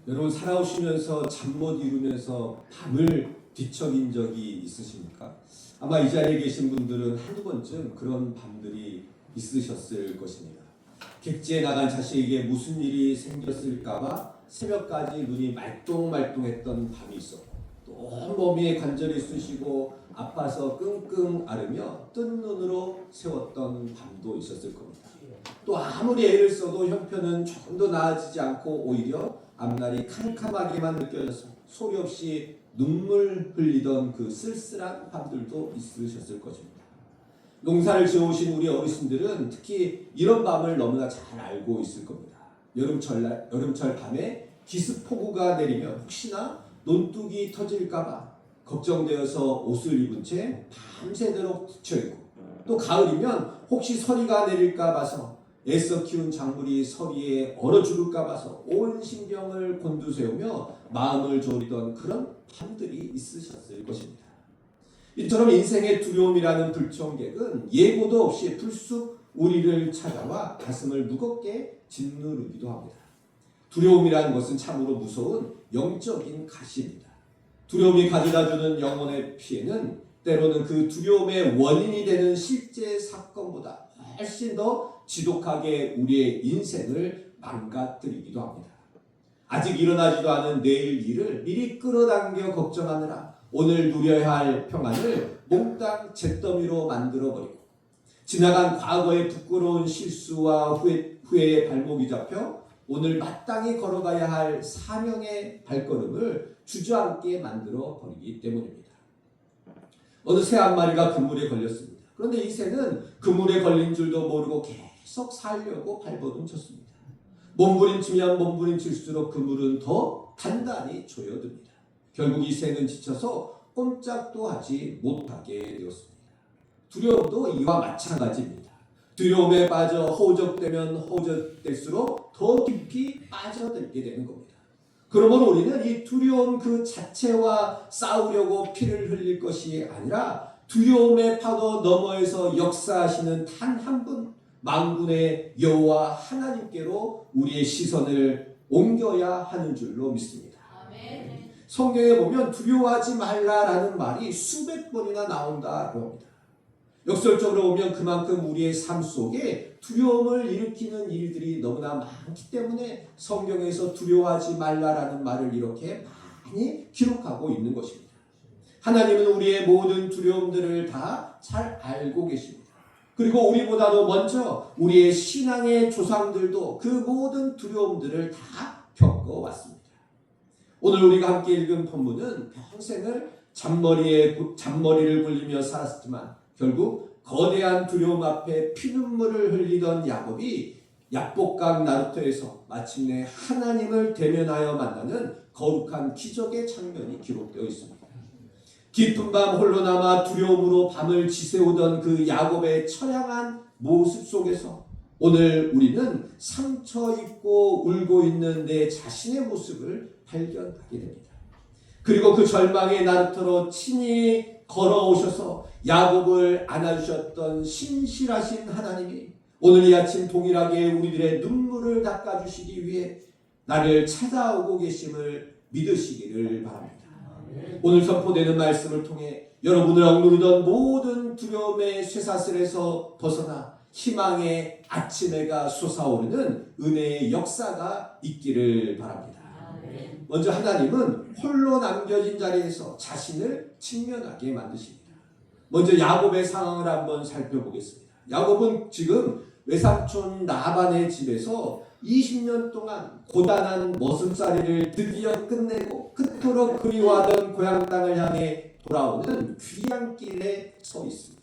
여러분 살아오시면서 잠 못 이루면서 밤을 뒤척인 적이 있으십니까? 아마 이 자리에 계신 분들은 한두 번쯤 그런 밤들이 있으셨을 것입니다. 객지에 나간 자식에게 무슨 일이 생겼을까봐 새벽까지 눈이 말똥말똥했던 밤이 있었고 또 온몸이 관절이 쑤시고 아파서 끙끙 앓으며 뜬 눈으로 세웠던 밤도 있었을 겁니다. 또 아무리 애를 써도 형편은 조금도 나아지지 않고 오히려 앞날이 캄캄하게만 느껴져서 소리 없이 눈물 흘리던 그 쓸쓸한 밤들도 있으셨을 것입니다. 농사를 지어오신 우리 어르신들은 특히 이런 밤을 너무나 잘 알고 있을 겁니다. 여름철 밤에 기습폭우가 내리면 혹시나 논둑이 터질까봐 걱정되어서 옷을 입은 채 밤새도록 지쳐있고 또 가을이면 혹시 서리가 내릴까 봐서 애써 키운 작물이 서리에 얼어 죽을까 봐서 온 신경을 곤두세우며 마음을 졸이던 그런 밤들이 있으셨을 것입니다. 이처럼 인생의 두려움이라는 불청객은 예고도 없이 불쑥 우리를 찾아와 가슴을 무겁게 짓누르기도 합니다. 두려움이라는 것은 참으로 무서운 영적인 가시입니다. 두려움이 가져다주는 영혼의 피해는 때로는 그 두려움의 원인이 되는 실제 사건보다 훨씬 더 지독하게 우리의 인생을 망가뜨리기도 합니다. 아직 일어나지도 않은 내일 일을 미리 끌어당겨 걱정하느라 오늘 누려야 할 평안을 몽땅 잿더미로 만들어버리고 지나간 과거의 부끄러운 실수와 후회의 발목이 잡혀 오늘 마땅히 걸어가야 할 사명의 발걸음을 주저앉게 만들어버리기 때문입니다. 어느 새 한 마리가 그물에 걸렸습니다. 그런데 이 새는 그물에 걸린 줄도 모르고 계속 살려고 발버둥 쳤습니다. 몸부림치면 몸부림칠수록 그물은 더 단단히 조여듭니다. 결국 이 새는 지쳐서 꼼짝도 하지 못하게 되었습니다. 두려움도 이와 마찬가지입니다. 두려움에 빠져 허우적대면 허우적될수록 더 깊이 빠져들게 되는 겁니다. 그러므로 우리는 이 두려움 그 자체와 싸우려고 피를 흘릴 것이 아니라 두려움의 파도 너머에서 역사하시는 단 한 분 만군의 여호와 하나님께로 우리의 시선을 옮겨야 하는 줄로 믿습니다. 아멘. 성경에 보면 두려워하지 말라라는 말이 수백 번이나 나온다고 합니다. 역설적으로 보면 그만큼 우리의 삶 속에 두려움을 일으키는 일들이 너무나 많기 때문에 성경에서 두려워하지 말라라는 말을 이렇게 많이 기록하고 있는 것입니다. 하나님은 우리의 모든 두려움들을 다 잘 알고 계십니다. 그리고 우리보다도 먼저 우리의 신앙의 조상들도 그 모든 두려움들을 다 겪어왔습니다. 오늘 우리가 함께 읽은 본문은 평생을 잔머리를 굴리며 살았지만 결국 거대한 두려움 앞에 피눈물을 흘리던 야곱이 약복강 나루터에서 마침내 하나님을 대면하여 만나는 거룩한 기적의 장면이 기록되어 있습니다. 깊은 밤 홀로 남아 두려움으로 밤을 지새우던 그 야곱의 처량한 모습 속에서 오늘 우리는 상처 입고 울고 있는 내 자신의 모습을 발견하게 됩니다. 그리고 그 절망의 나루터로 친히 걸어오셔서 야곱을 안아주셨던 신실하신 하나님이 오늘 이 아침 동일하게 우리들의 눈물을 닦아주시기 위해 나를 찾아오고 계심을 믿으시기를 바랍니다. 오늘 선포되는 말씀을 통해 여러분을 억누르던 모든 두려움의 쇠사슬에서 벗어나 희망의 아침해가 솟아오르는 은혜의 역사가 있기를 바랍니다. 먼저 하나님은 홀로 남겨진 자리에서 자신을 직면하게 만드십니다. 먼저 야곱의 상황을 한번 살펴보겠습니다. 야곱은 지금 외삼촌 라반의 집에서 20년 동안 고단한 머슴살이를 드디어 끝내고 그토록 그리워하던 고향 땅을 향해 돌아오는 귀향길에 서 있습니다.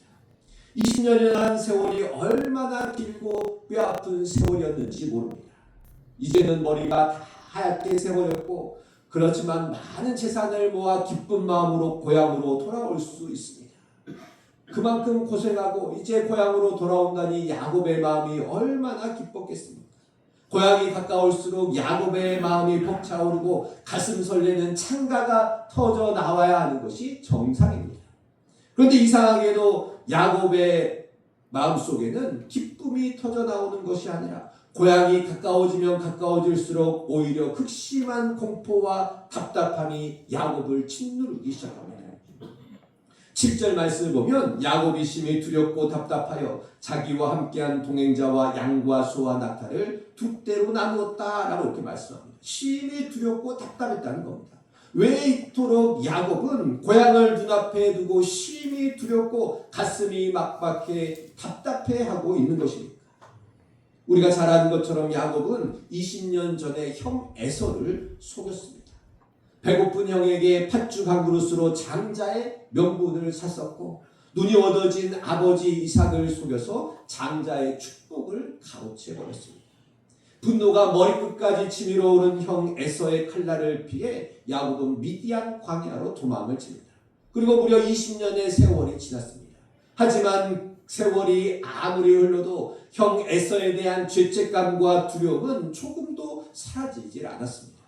20년이라는 세월이 얼마나 길고 뼈아픈 세월이었는지 모릅니다. 이제는 머리가 다 하얗게 새버렸고 그렇지만 많은 재산을 모아 기쁜 마음으로 고향으로 돌아올 수 있습니다. 그만큼 고생하고 이제 고향으로 돌아온다니 야곱의 마음이 얼마나 기뻤겠습니까? 고향이 가까울수록 야곱의 마음이 벅차오르고 가슴 설레는 창가가 터져 나와야 하는 것이 정상입니다. 그런데 이상하게도 야곱의 마음속에는 기쁨이 터져 나오는 것이 아니라 고향이 가까워지면 가까워질수록 오히려 극심한 공포와 답답함이 야곱을 짓누르기 시작합니다. 7절 말씀을 보면 야곱이 심히 두렵고 답답하여 자기와 함께한 동행자와 양과 소와 낙타를 두 떼로 나누었다라고 이렇게 말씀합니다. 심히 두렵고 답답했다는 겁니다. 왜 이토록 야곱은 고향을 눈앞에 두고 심히 두렵고 가슴이 막박해 답답해하고 있는 것입니까? 우리가 잘 아는 것처럼 야곱은 20년 전에 형 에서를 속였습니다. 배고픈 형에게 팥죽 한 그릇으로 장자의 명분을 샀었고 눈이 어두워진 아버지 이삭을 속여서 장자의 축복을 가로채버렸습니다. 분노가 머리끝까지 치밀어 오른 형 에서의 칼날을 피해 야곱은 미디안 광야로 도망을 칩니다. 그리고 무려 20년의 세월이 지났습니다. 하지만 세월이 아무리 흘러도 형 에서에 대한 죄책감과 두려움은 조금도 사라지질 않았습니다.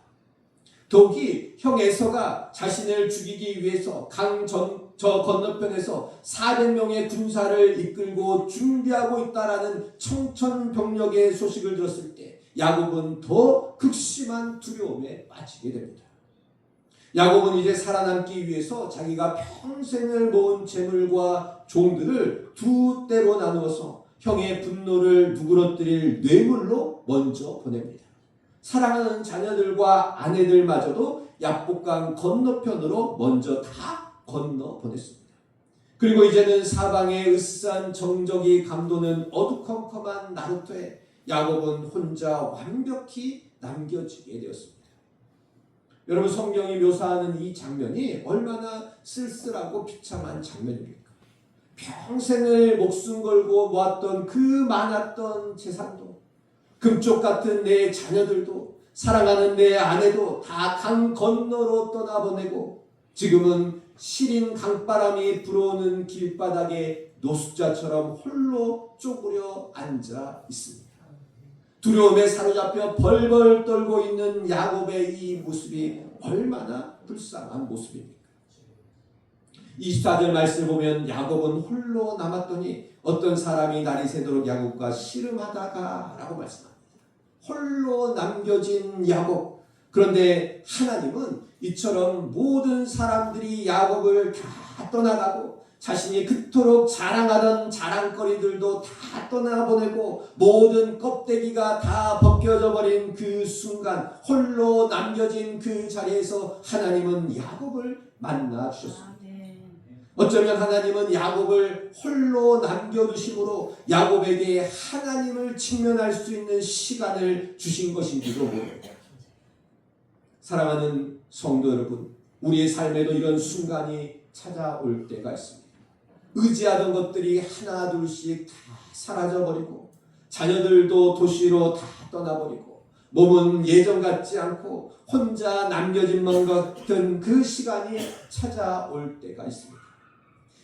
더욱이 형 에서가 자신을 죽이기 위해서 저 건너편에서 400명의 군사를 이끌고 준비하고 있다라는 청천벽력의 소식을 들었을 때 야곱은 더 극심한 두려움에 빠지게 됩니다. 야곱은 이제 살아남기 위해서 자기가 평생을 모은 재물과 종들을 두 떼로 나누어서 형의 분노를 누그러뜨릴 뇌물로 먼저 보냅니다. 사랑하는 자녀들과 아내들마저도 야복강 건너편으로 먼저 다 건너 보냈습니다. 그리고 이제는 사방에 으스스한 정적이 감도는 어두컴컴한 나루터에 야곱은 혼자 완벽히 남겨지게 되었습니다. 여러분, 성경이 묘사하는 이 장면이 얼마나 쓸쓸하고 비참한 장면입니까? 평생을 목숨 걸고 모았던 그 많았던 재산도, 금쪽 같은 내 자녀들도, 사랑하는 내 아내도 다 강 건너로 떠나보내고 지금은 시린 강바람이 불어오는 길바닥에 노숙자처럼 홀로 쪼그려 앉아 있습니다. 두려움에 사로잡혀 벌벌 떨고 있는 야곱의 이 모습이 얼마나 불쌍한 모습입니까? 24절 말씀을 보면 야곱은 홀로 남았더니 어떤 사람이 날이 새도록 야곱과 씨름하다가 라고 말씀합니다. 홀로 남겨진 야곱. 그런데 하나님은 이처럼 모든 사람들이 야곱을 다 떠나가고 자신이 그토록 자랑하던 자랑거리들도 다 떠나보내고 모든 껍데기가 다 벗겨져 버린 그 순간 홀로 남겨진 그 자리에서 하나님은 야곱을 만나 주셨습니다. 어쩌면 하나님은 야곱을 홀로 남겨두심으로 야곱에게 하나님을 직면할 수 있는 시간을 주신 것인지도 모릅니다. 사랑하는 성도 여러분, 우리의 삶에도 이런 순간이 찾아올 때가 있습니다. 의지하던 것들이 하나 둘씩 다 사라져버리고 자녀들도 도시로 다 떠나버리고 몸은 예전 같지 않고 혼자 남겨진 것 같은 그 시간이 찾아올 때가 있습니다.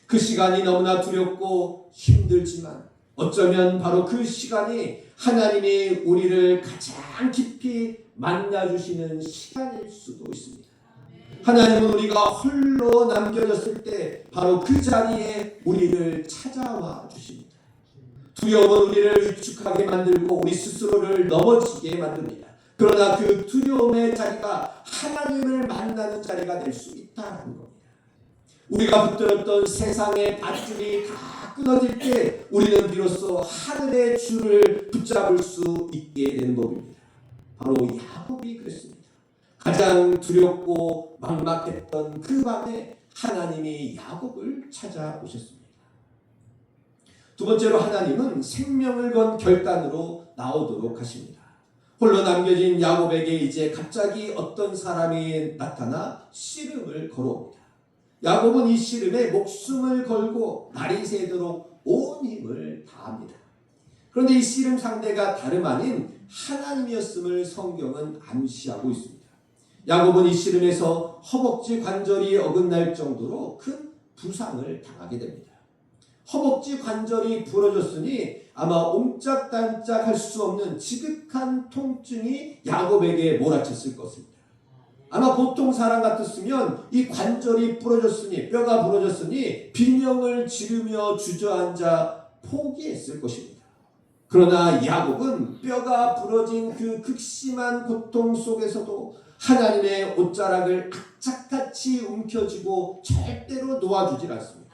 그 시간이 너무나 두렵고 힘들지만 어쩌면 바로 그 시간이 하나님이 우리를 가장 깊이 만나주시는 시간일 수도 있습니다. 하나님은 우리가 홀로 남겨졌을 때 바로 그 자리에 우리를 찾아와 주십니다. 두려움은 우리를 위축하게 만들고 우리 스스로를 넘어지게 만듭니다. 그러나 그 두려움의 자리가 하나님을 만나는 자리가 될 수 있다는 겁니다. 우리가 붙들었던 세상의 밧줄이 다 끊어질 때 우리는 비로소 하늘의 줄을 붙잡을 수 있게 되는 법입니다. 바로 야곱이 그랬습니다. 가장 두렵고 막막했던 그 밤에 하나님이 야곱을 찾아오셨습니다. 두 번째로 하나님은 생명을 건 결단으로 나오도록 하십니다. 홀로 남겨진 야곱에게 이제 갑자기 어떤 사람이 나타나 씨름을 걸어옵니다. 야곱은 이 씨름에 목숨을 걸고 날이 새도록 온 힘을 다합니다. 그런데 이 씨름 상대가 다름 아닌 하나님이었음을 성경은 암시하고 있습니다. 야곱은 이 씨름에서 허벅지 관절이 어긋날 정도로 큰 부상을 당하게 됩니다. 허벅지 관절이 부러졌으니 아마 옴짝달짝 할 수 없는 지극한 통증이 야곱에게 몰아쳤을 것입니다. 아마 보통 사람 같았으면 이 관절이 부러졌으니 뼈가 부러졌으니 비명을 지르며 주저앉아 포기했을 것입니다. 그러나 야곱은 뼈가 부러진 그 극심한 고통 속에서도 하나님의 옷자락을 악착같이 움켜쥐고 절대로 놓아주질 않습니다.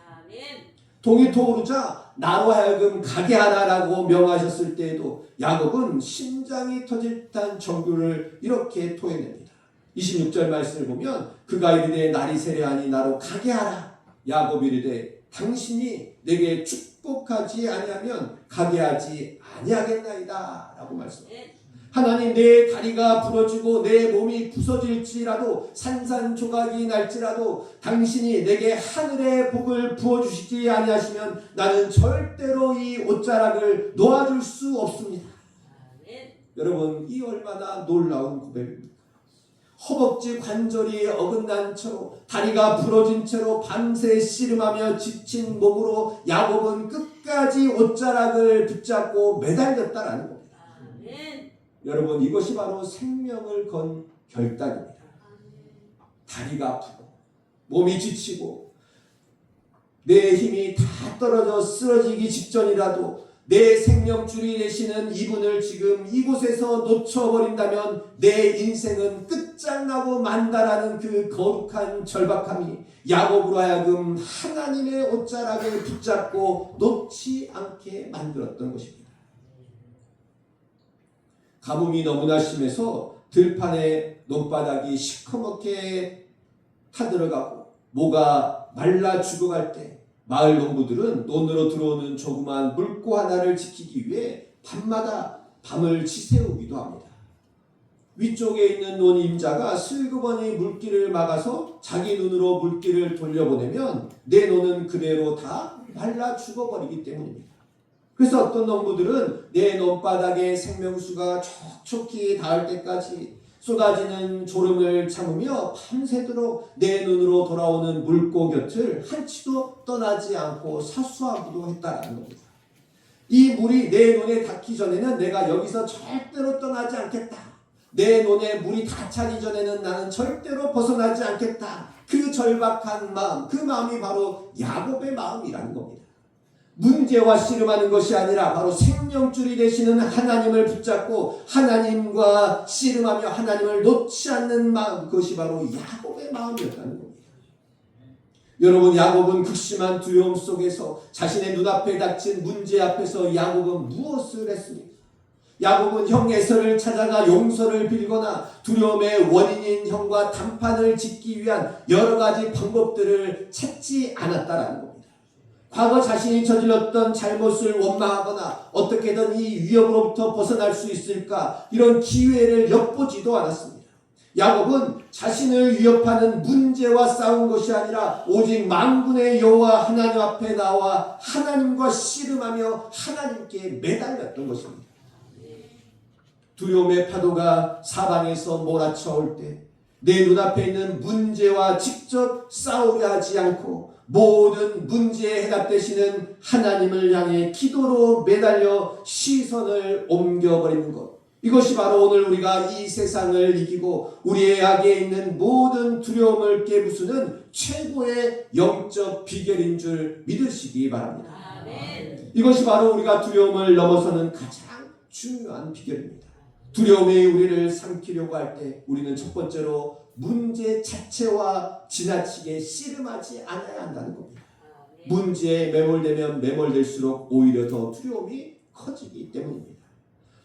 동이 토오르자 나로 하여금 가게 하라라고 명하셨을 때에도 야곱은 심장이 터질 듯한 정규를 이렇게 토해냅니다. 26절 말씀을 보면 그가 이르되 날이 세려하니 나로 가게 하라. 야곱이 이르되 당신이 내게 축복하지 아니하면 가게 하지 아니하겠나이다 라고 말씀합니다. 하나님, 내 다리가 부러지고 내 몸이 부서질지라도 산산조각이 날지라도 당신이 내게 하늘의 복을 부어주시지 아니하시면 나는 절대로 이 옷자락을 놓아줄 수 없습니다. 여러분, 이 얼마나 놀라운 고백입니까? 허벅지 관절이 어긋난 채로 다리가 부러진 채로 밤새 씨름하며 지친 몸으로 야곱은 끝까지 옷자락을 붙잡고 매달렸다라는 겁니다. 여러분, 이것이 바로 생명을 건 결단입니다. 다리가 아프고 몸이 지치고 내 힘이 다 떨어져 쓰러지기 직전이라도 내 생명줄이 되시는 이분을 지금 이곳에서 놓쳐버린다면 내 인생은 끝장나고 만다라는 그 거룩한 절박함이 야곱으로 하여금 하나님의 옷자락을 붙잡고 놓지 않게 만들었던 것입니다. 가뭄이 너무나 심해서 들판에 논바닥이 시커멓게 타들어가고 모가 말라 죽어갈 때 마을 농부들은 논으로 들어오는 조그만 물고 하나를 지키기 위해 밤마다 밤을 지새우기도 합니다. 위쪽에 있는 논 임자가 슬그머니 물길을 막아서 자기 눈으로 물길을 돌려보내면 내 논은 그대로 다 말라 죽어버리기 때문입니다. 그래서 어떤 농부들은 내 논바닥에 생명수가 촉촉히 닿을 때까지 쏟아지는 졸음을 참으며 밤새도록 내 눈으로 돌아오는 물고 곁을 한치도 떠나지 않고 사수하기도 했다는 겁니다. 이 물이 내 논에 닿기 전에는 내가 여기서 절대로 떠나지 않겠다. 내 논에 물이 다 차기 전에는 나는 절대로 벗어나지 않겠다. 그 절박한 마음, 그 마음이 바로 야곱의 마음이라는 겁니다. 문제와 씨름하는 것이 아니라 바로 생명줄이 되시는 하나님을 붙잡고 하나님과 씨름하며 하나님을 놓지 않는 마음, 그것이 바로 야곱의 마음이었다는 겁니다. 여러분, 야곱은 극심한 두려움 속에서 자신의 눈앞에 닥친 문제 앞에서 야곱은 무엇을 했습니까? 야곱은 형 에서를 찾아가 용서를 빌거나 두려움의 원인인 형과 단판을 짓기 위한 여러 가지 방법들을 찾지 않았다라는 겁니다. 과거 자신이 저질렀던 잘못을 원망하거나 어떻게든 이 위협으로부터 벗어날 수 있을까 이런 기회를 엿보지도 않았습니다. 야곱은 자신을 위협하는 문제와 싸운 것이 아니라 오직 만군의 여호와 하나님 앞에 나와 하나님과 씨름하며 하나님께 매달렸던 것입니다. 두려움의 파도가 사방에서 몰아쳐올 때 내 눈앞에 있는 문제와 직접 싸우려 하지 않고 모든 문제에 해답되시는 하나님을 향해 기도로 매달려 시선을 옮겨버리는 것, 이것이 바로 오늘 우리가 이 세상을 이기고 우리의 악에 있는 모든 두려움을 깨부수는 최고의 영적 비결인 줄 믿으시기 바랍니다. 아멘. 이것이 바로 우리가 두려움을 넘어서는 가장 중요한 비결입니다. 두려움이 우리를 삼키려고 할 때 우리는 첫 번째로 문제 자체와 지나치게 씨름하지 않아야 한다는 겁니다. 문제에 매몰되면 매몰될수록 오히려 더 두려움이 커지기 때문입니다.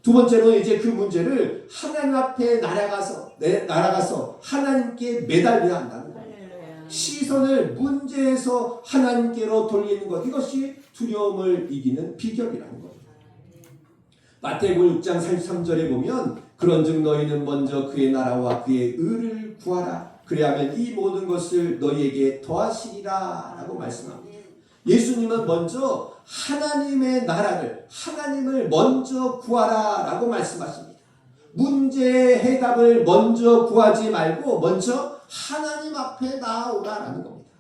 두 번째로는 이제 그 문제를 하나님 앞에 날아가서 하나님께 매달려야 한다는 겁니다. 시선을 문제에서 하나님께로 돌리는 것, 이것이 두려움을 이기는 비결이라는 겁니다. 마태복음 6장 33절에 보면 그런즉 너희는 먼저 그의 나라와 그의 의를 구하라. 그래야면 이 모든 것을 너희에게 더하시리라 라고 말씀합니다. 예수님은 먼저 하나님의 나라를, 하나님을 먼저 구하라 라고 말씀하십니다. 문제의 해답을 먼저 구하지 말고 먼저 하나님 앞에 나아오라라는 겁니다.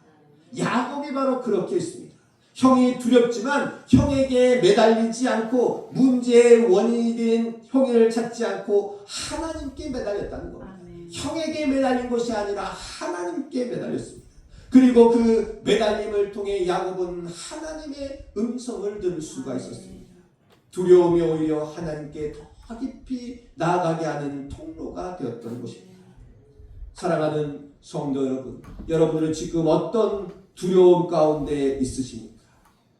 야곱이 바로 그렇게 했습니다. 형이 두렵지만 형에게 매달리지 않고 문제의 원인이 된 형을 찾지 않고 하나님께 매달렸다는 겁니다. 형에게 매달린 것이 아니라 하나님께 매달렸습니다. 그리고 그 매달림을 통해 야곱은 하나님의 음성을 들을 수가 있었습니다. 두려움이 오히려 하나님께 더 깊이 나아가게 하는 통로가 되었던 것입니다. 사랑하는 성도 여러분, 여러분들은 지금 어떤 두려움 가운데 있으십니까?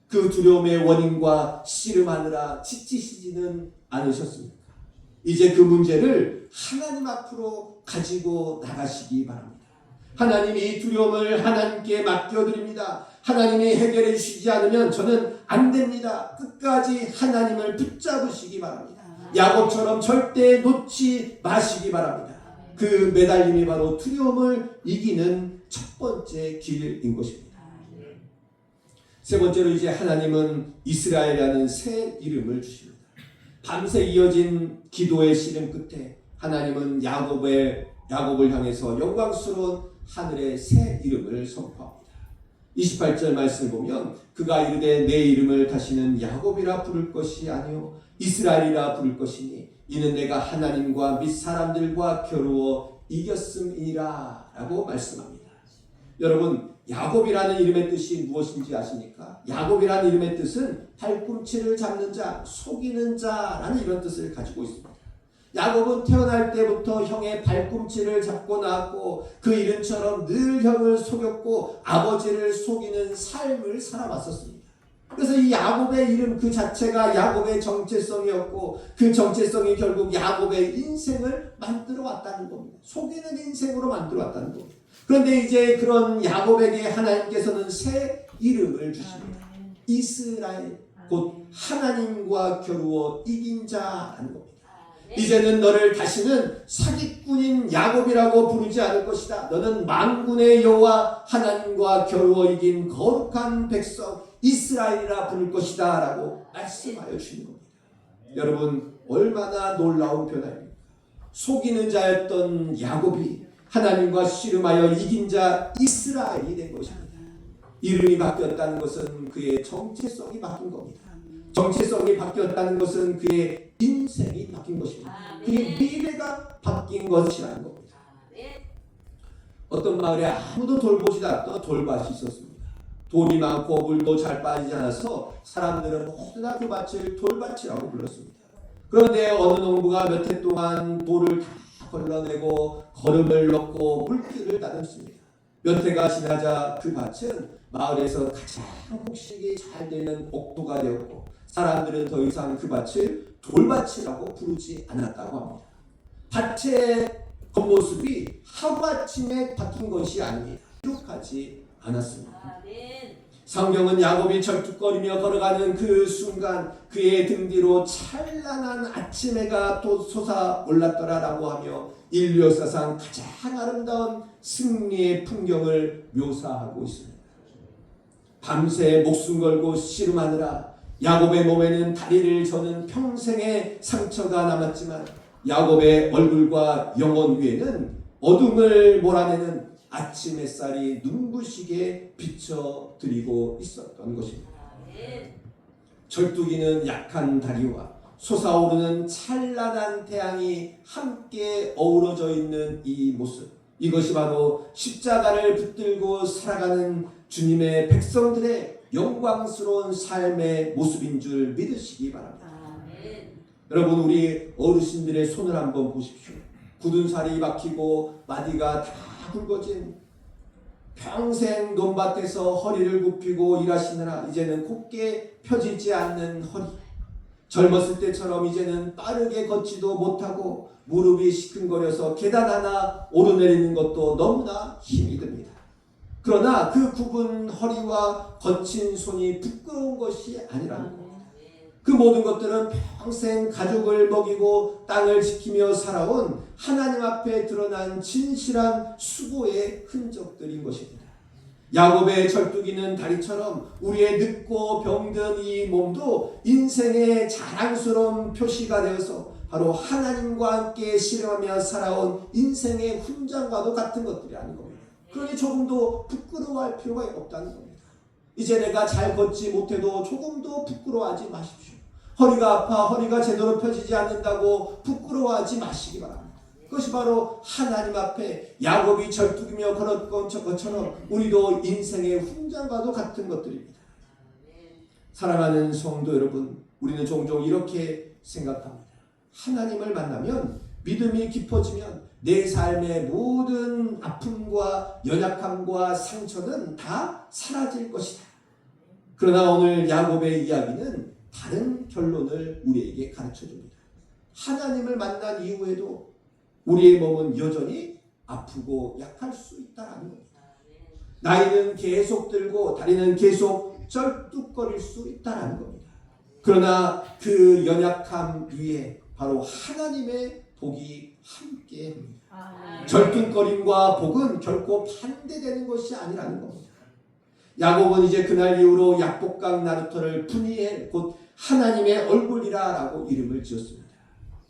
그 두려움의 원인과 씨름하느라 지치시지는 않으셨습니까? 이제 그 문제를 하나님 앞으로 가지고 나가시기 바랍니다. 하나님이 이 두려움을 하나님께 맡겨드립니다. 하나님이 해결해 주시지 않으면 저는 안 됩니다. 끝까지 하나님을 붙잡으시기 바랍니다. 야곱처럼 절대 놓지 마시기 바랍니다. 그 매달림이 바로 두려움을 이기는 첫 번째 길인 것입니다. 세 번째로 이제 하나님은 이스라엘이라는 새 이름을 주십니다. 밤새 이어진 기도의 씨름 끝에 하나님은 야곱을 향해서 영광스러운 하늘의 새 이름을 선포합니다. 28절 말씀을 보면 그가 이르되 내 이름을 다시는 야곱이라 부를 것이 아니요 이스라엘이라 부를 것이니 이는 내가 하나님과 및 사람들과 겨루어 이겼음이니라 라고 말씀합니다. 여러분, 야곱이라는 이름의 뜻이 무엇인지 아십니까? 야곱이라는 이름의 뜻은 팔꿈치를 잡는 자, 속이는 자라는 이런 뜻을 가지고 있습니다. 야곱은 태어날 때부터 형의 발꿈치를 잡고 나왔고 그 이름처럼 늘 형을 속였고 아버지를 속이는 삶을 살아왔었습니다. 그래서 이 야곱의 이름 그 자체가 야곱의 정체성이었고 그 정체성이 결국 야곱의 인생을 만들어 왔다는 겁니다. 속이는 인생으로 만들어 왔다는 겁니다. 그런데 이제 그런 야곱에게 하나님께서는 새 이름을 주십니다. 이스라엘, 곧 하나님과 겨루어 이긴 자라는 겁니다. 이제는 너를 다시는 사기꾼인 야곱이라고 부르지 않을 것이다. 너는 만군의 여호와 하나님과 겨루어 이긴 거룩한 백성 이스라엘이라 부를 것이다 라고 말씀하여 주시는 겁니다. 여러분, 얼마나 놀라운 변화입니까? 속이는 자였던 야곱이 하나님과 씨름하여 이긴 자 이스라엘이 된 것입니다. 이름이 바뀌었다는 것은 그의 정체성이 바뀐 겁니다. 정체성이 바뀌었다는 것은 그의 인생이 바뀐 것입니다. 그의 미래가 바뀐 것이라는 겁니다. 어떤 마을에 아무도 돌보지 않았던 돌밭이 있었습니다. 돌이 많고 물도 잘 빠지지 않아서 사람들은 모두가 그 밭을 돌밭이라고 불렀습니다. 그런데 어느 농부가 몇 해 동안 돌을 다 걸러내고 거름을 넣고 물길을 다녔습니다. 몇 해가 지나자 그 밭은 마을에서 가장 곡식이 잘 되는 옥토가 되었고 사람들은 더 이상 그 밭을 돌밭이라고 부르지 않았다고 합니다. 밭의 겉모습이 하루아침에 바뀐 것이 아닙니다. 기록하지 않았습니다. 성경은 야곱이 절뚝거리며 걸어가는 그 순간 그의 등 뒤로 찬란한 아침해가 또 솟아올랐더라라고 하며 인류 역사상 가장 아름다운 승리의 풍경을 묘사하고 있습니다. 밤새 목숨 걸고 씨름하느라 야곱의 몸에는 다리를 저는 평생의 상처가 남았지만 야곱의 얼굴과 영혼 위에는 어둠을 몰아내는 아침 햇살이 눈부시게 비춰드리고 있었던 것입니다. 절뚝이는 약한 다리와 솟아오르는 찬란한 태양이 함께 어우러져 있는 이 모습, 이것이 바로 십자가를 붙들고 살아가는 주님의 백성들의 영광스러운 삶의 모습인 줄 믿으시기 바랍니다. 여러분, 우리 어르신들의 손을 한번 보십시오. 굳은 살이 박히고 마디가 다 굵어진, 평생 논밭에서 허리를 굽히고 일하시느라 이제는 곱게 펴지지 않는 허리, 젊었을 때처럼 이제는 빠르게 걷지도 못하고 무릎이 시큰거려서 계단 하나 오르내리는 것도 너무나 힘이 듭니다. 그러나 그 굽은 허리와 거친 손이 부끄러운 것이 아니라는 겁니다. 그 모든 것들은 평생 가족을 먹이고 땅을 지키며 살아온 하나님 앞에 드러난 진실한 수고의 흔적들인 것입니다. 야곱의 절뚝이는 다리처럼 우리의 늙고 병든 이 몸도 인생의 자랑스러운 표시가 되어서 바로 하나님과 함께 씨름하며 살아온 인생의 훈장과도 같은 것들이라는 겁니다. 그러니 조금도 부끄러워할 필요가 없다는 겁니다. 이제 내가 잘 걷지 못해도 조금도 부끄러워하지 마십시오. 허리가 아파 허리가 제대로 펴지지 않는다고 부끄러워하지 마시기 바랍니다. 그것이 바로 하나님 앞에 야곱이 절뚝이며 걸었던 것처럼 우리도 인생의 훈장과도 같은 것들입니다. 사랑하는 성도 여러분, 우리는 종종 이렇게 생각합니다. 하나님을 만나면 믿음이 깊어지면 내 삶의 모든 아픔과 연약함과 상처는 다 사라질 것이다. 그러나 오늘 야곱의 이야기는 다른 결론을 우리에게 가르쳐줍니다. 하나님을 만난 이후에도 우리의 몸은 여전히 아프고 약할 수 있다는 겁니다. 나이는 계속 들고 다리는 계속 쩔뚝거릴 수 있다는 겁니다. 그러나 그 연약함 위에 바로 하나님의 복이 함께합니다. 절뚝거림과 복은 결코 반대되는 것이 아니라는 겁니다. 야곱은 이제 그날 이후로 약복강 나루터를 푸니엘 곧 하나님의 얼굴이라 라고 이름을 지었습니다.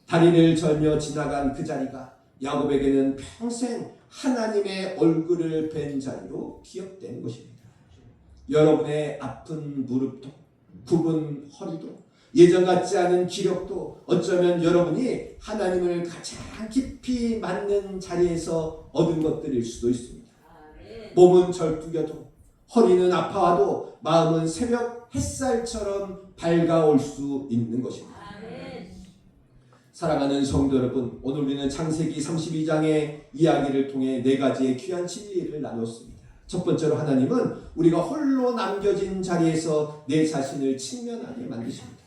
다리를 절며 지나간 그 자리가 야곱에게는 평생 하나님의 얼굴을 뵌 자리로 기억되는 것입니다. 여러분의 아픈 무릎도 굽은 허리도 예전 같지 않은 기력도 어쩌면 여러분이 하나님을 가장 깊이 맞는 자리에서 얻은 것들일 수도 있습니다. 몸은 절뚝여도 허리는 아파와도 마음은 새벽 햇살처럼 밝아올 수 있는 것입니다. 사랑하는 성도 여러분, 오늘 우리는 창세기 32장의 이야기를 통해 네 가지의 귀한 진리를 나눴습니다. 첫 번째로 하나님은 우리가 홀로 남겨진 자리에서 내 자신을 직면하게 만드십니다.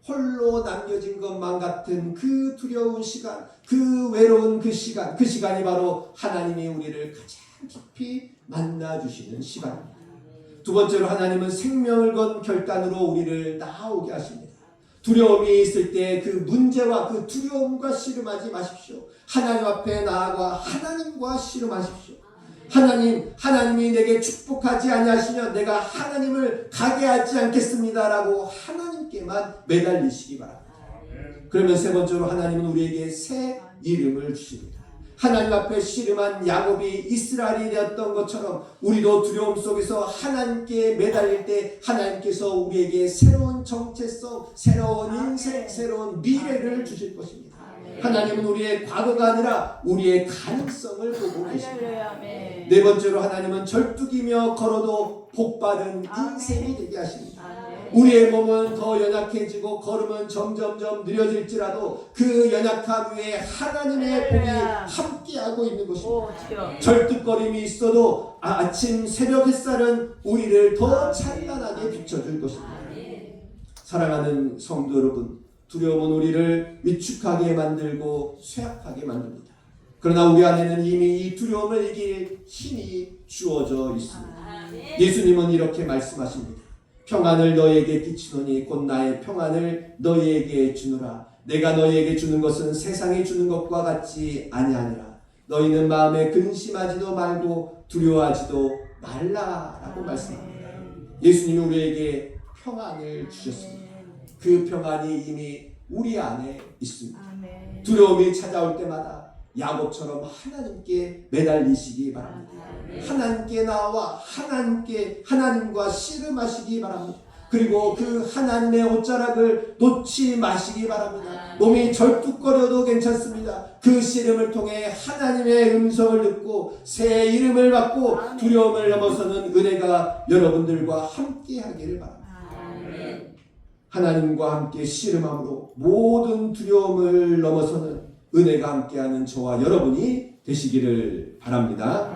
홀로 남겨진 것만 같은 그 두려운 시간, 그 외로운 그 시간이 바로 하나님이 우리를 가장 깊이 만나주시는 시간입니다. 두 번째로 하나님은 생명을 건 결단으로 우리를 나아오게 하십니다. 두려움이 있을 때 그 문제와 그 두려움과 씨름하지 마십시오. 하나님 앞에 나아가 하나님과 씨름하십시오. 하나님이 내게 축복하지 아니하시면 내가 하나님을 가게 하지 않겠습니다라고 하나님께만 매달리시기 바랍니다. 그러면 세 번째로 하나님은 우리에게 새 이름을 주십니다. 하나님 앞에 씨름한 야곱이 이스라엘이 되었던 것처럼 우리도 두려움 속에서 하나님께 매달릴 때 하나님께서 우리에게 새로운 정체성, 새로운 인생, 새로운 미래를 주실 것입니다. 하나님은 우리의 과거가 아니라 우리의 가능성을 보고 계십니다. 네 번째로 하나님은 절뚝이며 걸어도 복받은 인생이 되게 하십니다. 우리의 몸은 더 연약해지고 걸음은 점점점 느려질지라도 그 연약함 위에 하나님의 복이 함께하고 있는 것입니다. 절뚝거림이 있어도 아침 새벽 햇살은 우리를 더 찬란하게 비춰줄 것입니다. 사랑하는 성도 여러분, 두려움은 우리를 위축하게 만들고 쇠약하게 만듭니다. 그러나 우리 안에는 이미 이 두려움을 이길 힘이 주어져 있습니다. 예수님은 이렇게 말씀하십니다. 평안을 너희에게 끼치노니 곧 나의 평안을 너희에게 주노라. 내가 너희에게 주는 것은 세상이 주는 것과 같지 아니하니라. 너희는 마음에 근심하지도 말고 두려워하지도 말라라고 말씀합니다. 예수님이 우리에게 평안을 주셨습니다. 그 평안이 이미 우리 안에 있습니다. 두려움이 찾아올 때마다 야곱처럼 하나님께 매달리시기 바랍니다. 하나님께 나와 하나님과 씨름하시기 바랍니다. 그리고 그 하나님의 옷자락을 놓지 마시기 바랍니다. 몸이 절뚝거려도 괜찮습니다. 그 씨름을 통해 하나님의 음성을 듣고 새 이름을 받고 두려움을 넘어서는 은혜가 여러분들과 함께 하기를 바랍니다. 하나님과 함께 씨름함으로 모든 두려움을 넘어서는 은혜가 함께하는 저와 여러분이 되시기를 바랍니다.